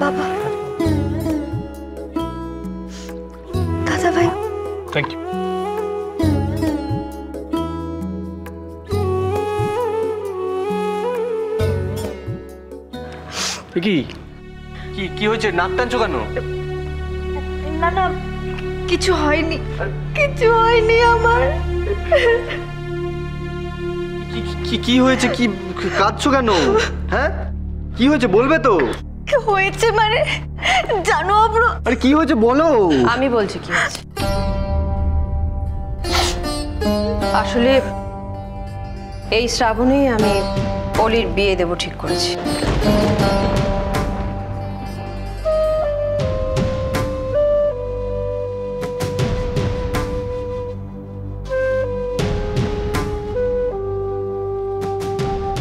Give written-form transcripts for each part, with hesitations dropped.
বাবা, দাদা ভাই, থ্যাংক ইউ। কি কি কি হয়েছে? নাক টানছো কেন? না না, কিছু হয়নি, কিছু হয়নি আমার। কি কি হয়েছে? কি কাঁদছো কেন? হ্যাঁ, কি হয়েছে বলবে তো? হয়েছে মানে জানো আব্রু। আরে কি হয়েছে বলো। আমি বলছি কি হয়েছে। আসলে এই শ্রাবণেই আমি অলির বিয়ে দেব ঠিক করেছি।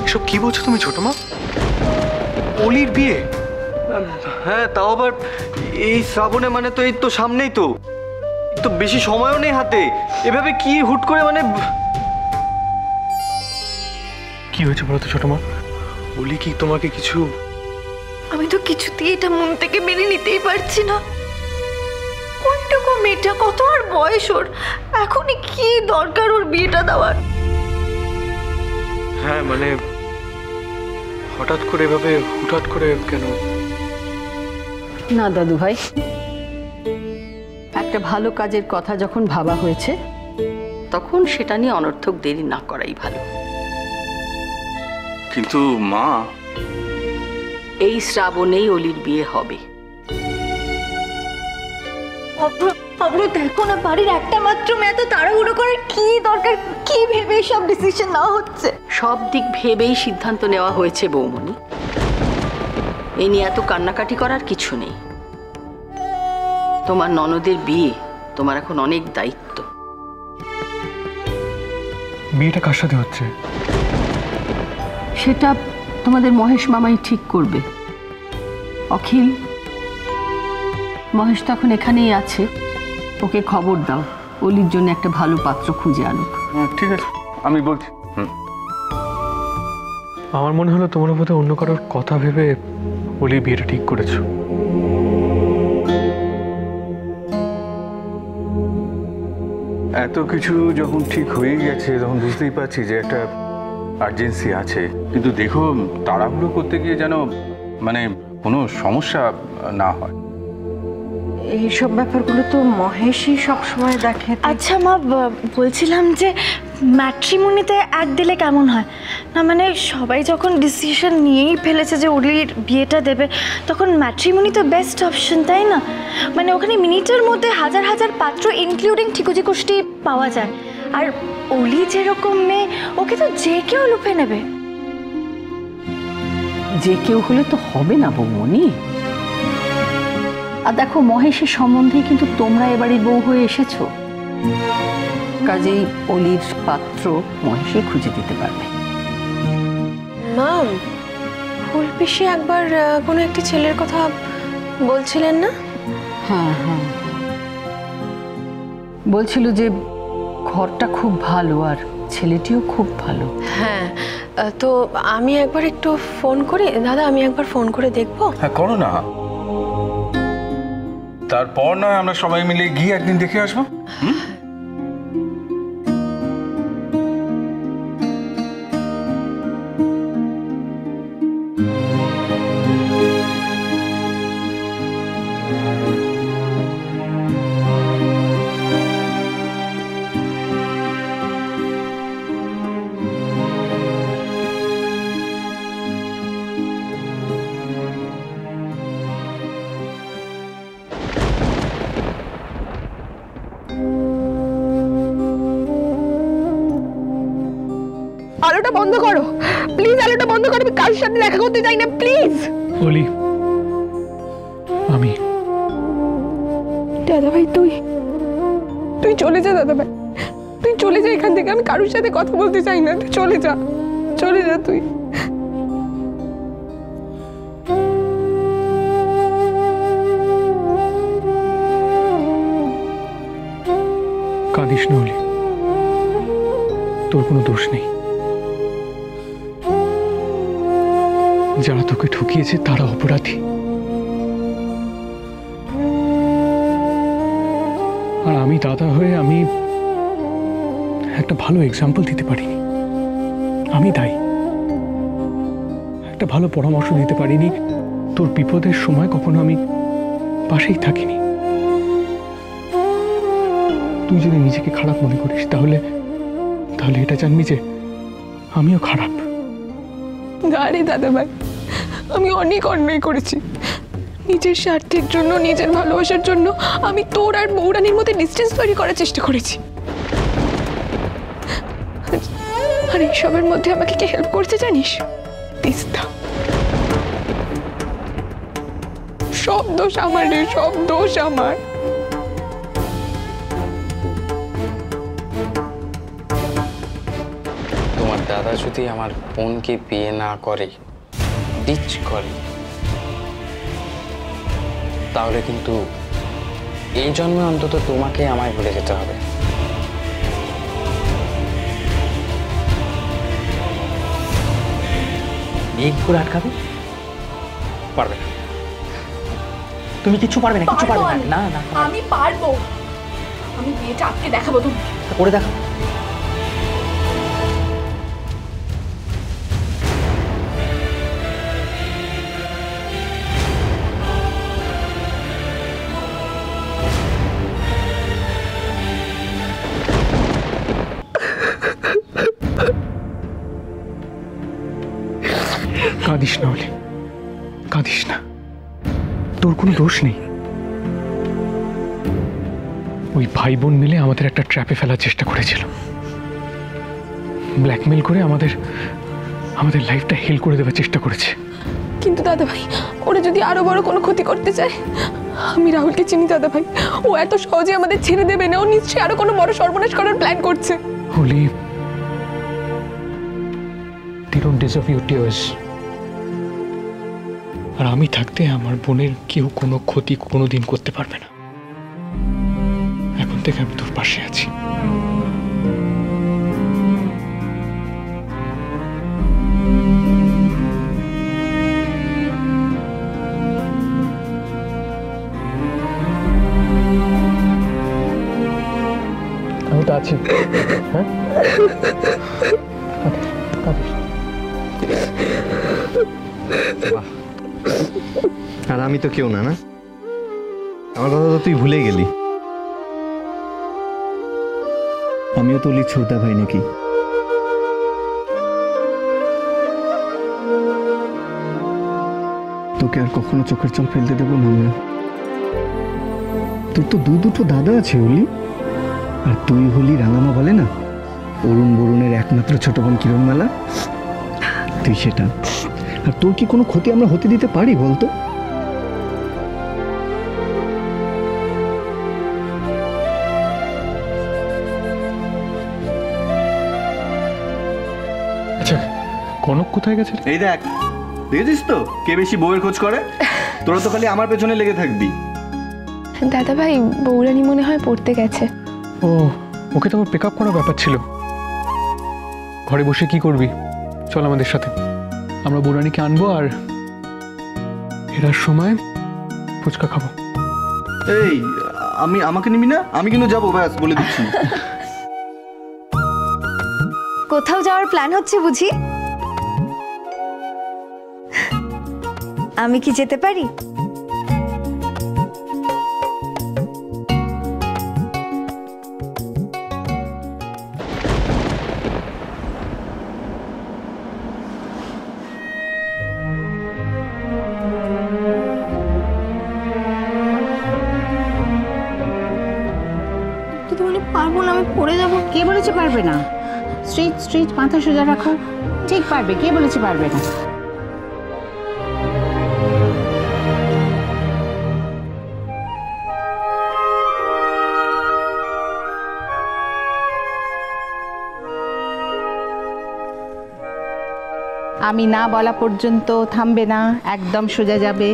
এসব কি বলছো তুমি ছোট মা? অলির বিয়ে? হ্যাঁ, তাও আবার এই শ্রাবণে, মানে তো এই তো সামনেই তো, তো বেশি সময়ও নেই হাতে। এভাবে কি হুট করে মানে কি হয়েছে বলো তো ছোট মা? অলি কি তোমাকে কিছু? আমি তো কিছুতেই এটা মন থেকে মেনে নিতেই পারছি না। কোনটুকু মেয়েটা, কত আর বয়স ওর, এখনই কি দরকার ওর বিয়েটা দেওয়ার? হ্যাঁ মানে হঠাৎ করে এভাবে হুটহাট করে কেন? না দাদু ভাই, একটা ভালো কাজের কথা যখন ভাবা হয়েছে তখন সেটা নিয়ে অনর্থক দেরি না করাই ভালো। কিন্তু মা, এই শ্রাবণেই অলির বিয়ে হবে। অব্রু দেখো না, বাড়ির একটা মাত্র মেয়ে, তো তাড়াহুড়ো করার কি দরকার? কি ভেবে সব ডিসিশন নেওয়া হচ্ছে? সব দিক ভেবেই সিদ্ধান্ত নেওয়া হয়েছে বৌমনি। এই নিয়ে এত কান্নাকাটি করার কিছু নেই। তোমার ননদের বিয়ে, তোমার এখন অনেক দায়িত্ব। বিয়েটা কার সাথে হচ্ছে? সেটা তোমাদের মহেশ মামাই ঠিক করবে। অখিল, মহেশ তো এখন এখানেই আছে, ওকে খবর দাও অলির জন্য একটা ভালো পাত্র খুঁজে আনুক। ঠিক আছে, আমি বলছি। আমার মনে হলো তোমার বোধহয় অন্য কারোর কথা ভেবে অলির বিয়েটা ঠিক করেছো। এত কিছু যখন ঠিক হয়ে গেছে তখন বুঝতেই পারছি যে একটা আর্জেন্সি আছে, কিন্তু দেখো তাড়াহুড়ো করতে গিয়ে যেন মানে কোনো সমস্যা না হয়। এইসব ব্যাপারগুলো তো মহেশই সবসময় দেখে। আচ্ছা মা, বলছিলাম যে ম্যাট্রিমনিতে অ্যাড দিলে কেমন হয়? না মানে সবাই যখন ডিসিশন নিয়েই ফেলেছে যে অলির বিয়েটা দেবে, তখন ম্যাট্রিমনি তো বেস্ট অপশন, তাই না? মানে ওখানে মিনিটের মধ্যে হাজার হাজার পাত্র ইনক্লুডিং ঠিকুজি কুষ্টি পাওয়া যায়। আর অলি যেরকম মেয়ে, ওকে তো যে কেউ লুফে নেবে। যে কেউ হলে তো হবে না বৌমনি। আর দেখো, মহেশের সম্বন্ধে কিন্তু তোমরা এবারের বউ হয়ে এসেছো, কাজেই অলির পাত্র মহেশে খুঁজে দিতে পারবে। মা, ফুলপিসি একবার কোনো একটি ছেলের কথা বলছিলেন না? হ্যাঁ হ্যাঁ, বলছিল যে ঘরটা খুব ভালো আর ছেলেটিও খুব ভালো। হ্যাঁ, তো আমি একবার একটু ফোন করি দাদা, আমি একবার ফোন করে দেখবো। হ্যাঁ করো না, তারপর নয় আমরা সবাই মিলে গিয়ে একদিন দেখে আসবো। আলোটা বন্ধ করো প্লিজ, আলোটা বন্ধ করো, আমি কারোর সাথে দেখা করতে চাই না প্লিজ। অলি, আমি দাদা ভাই, তুই চলে যা দাদা ভাই, তুই চলে যা এখান থেকে, আমি কারোর সাথে কথা বলতে চাই না, তুই চলে যা, চলে যা তুই। কাঁদিস না অলি, তোর কোনো দোষ নেই। যারা তোকে ঠকিয়েছে তারা অপরাধী। আমি দাদা হয়ে আমি একটা ভালো এক্সাম্পল দিতে পারিনি, আমি দায়ী। একটা ভালো পরামর্শ দিতে পারিনি, তোর বিপদের সময় কখনো আমি পাশেই থাকিনি। তুই যদি নিজেকে খারাপ মনে করিস তাহলে তাহলে এটা জানবি যে আমিও খারাপ। না রে দাদা ভাই, আমি অনেক অন্যায় করেছি। নিজের স্বার্থের জন্য, নিজের ভালোবাসার জন্য আমি তোর আর বৌরানির মধ্যে ডিস্টেন্স তৈরি করার চেষ্টা করেছি। আর এইসবের মধ্যে আমাকে কে হেল্প করতে জানিস? তিস্তা। সব দোষ আমার রে, সব দোষ আমার। তোমার দাদা যদি আমার বোনকে বিয়ে না করে, ডিচ করে, তাহলে কিন্তু এই জন্মে অন্তত তোমাকে আমায় ভুলে যেতে হবে। মেঘ করে আটকাবে? পারবে না। তুমি কিচ্ছু পারবে না, কিচ্ছু পারবে না। না না, আমি পারবো। আমি বিয়েটা আটকে দেখাবো। তুমি করে দেখো। কাঁদিস না অলি, কাঁদিস না। তোর কোনো দোষ নেই। ওই ভাই বোন মিলে আমাদের একটা ট্র্যাপে ফেলার চেষ্টা করেছিল, ব্ল্যাকমেল করে আমাদের লাইফটা হেল করে দেওয়ার চেষ্টা করেছে। কিন্তু দাদা ভাই, ওরা যদি আরো বড় কোনো ক্ষতি করতে চায়, আমি রাহুলকে চিনি দাদা ভাই, ও এত সহজে আমাদের ছেড়ে দেবে না। ও নিশ্চয়ই আরো কোনো বড় সর্বনাশ করার প্ল্যান করছে। অলি, they don't deserve your tears. আর আমি থাকতে আমার বোনের কেউ কোনো ক্ষতি কোনোদিন করতে পারবে না। এখন থেকে আমি তোর পাশে আছি। আমি তো আছি। হ্যাঁ, আর আমি তো কেউ না, না? আমার কথা তো তুই ভুলে গেলি। আমিও তো অলির ছোটদা ভাই নাকি? তোকে আর কখনো চোখের জল ফেলতে দেবো না আমরা। তোর তো দুটো দাদা আছে অলি, আর তুই হলি রাঙামা বলে না, অরুণ বরুণের একমাত্র ছোট বোন কিরণমালা, তুই সেটা। আর তোর কি কোনো ক্ষতি আমরা হতে দিতে পারি বলতো? আচ্ছা, কনক কোথায় গেছে? এই দেখ, দেখেছিস তো কে বেশি বউয়ের খোঁজ করে? তোরা তো খালি আমার পেছনে লেগে থাকবি। দাদা ভাই, বৌরানি মনে হয় পড়তে গেছে। ও, ওকে তো আমার পিক আপ করার ব্যাপার ছিল। ঘরে বসে কি করবি? চল আমাদের সাথে, আমরা বৌরানিকে আনবো আর ফেরার সময় ফুচকা খাবো। এই, আমাকে নিবি না? আমি কিন্তু যাবো, ব্যাস বলে দিচ্ছি। কোথাও যাওয়ার প্ল্যান হচ্ছে বুঝি? আমি কি যেতে পারি? পারবো না, আমি পড়ে যাবো। কে বলেছে পারবে না? স্ট্রেট স্ট্রেট মাথা সোজা রাখো, ঠিক পারবে। কে বলেছে পারবে না? আমি না বলা পর্যন্ত থামবে না, একদম সোজা যাবে।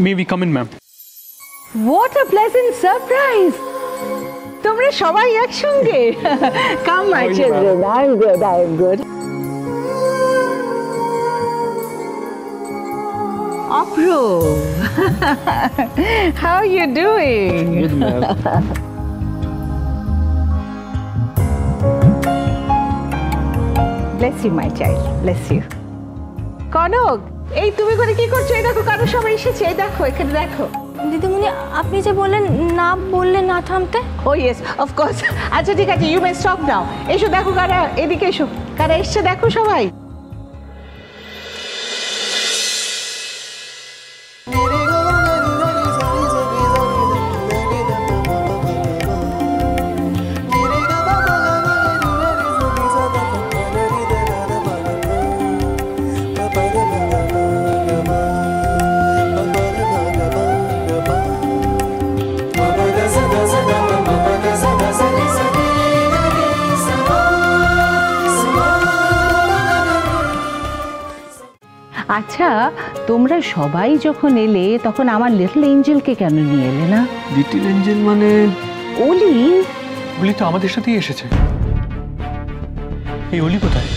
May be come in ma'am. What a pleasant surprise! তোমরা সবাই একসঙ্গে। Come my children, I am good, I am good. Apro, how are you doing? Good ma'am. Bless you my child, bless you. Kanak, এই তুমি করে কি করছো? এই দেখো কারো সবাই এসেছে, এই দেখো এখানে দেখো। দিদিমণি আপনি যে বললেন না বললে না থামতে। ও ইয়েস, অফকোর্স। আচ্ছা ঠিক আছে, ইউ মে স্টপ নাও। এসো দেখো কারা, এদিকে এসো, কারা এসছে দেখো সবাই। আচ্ছা, তোমরা সবাই যখন এলে তখন আমার লিটল এঞ্জেলকে কেন নিয়ে এলে না? লিটল এঞ্জেল মানে? অলি। অলি তো আমাদের সাথেই এসেছে। এই অলি কোথায়?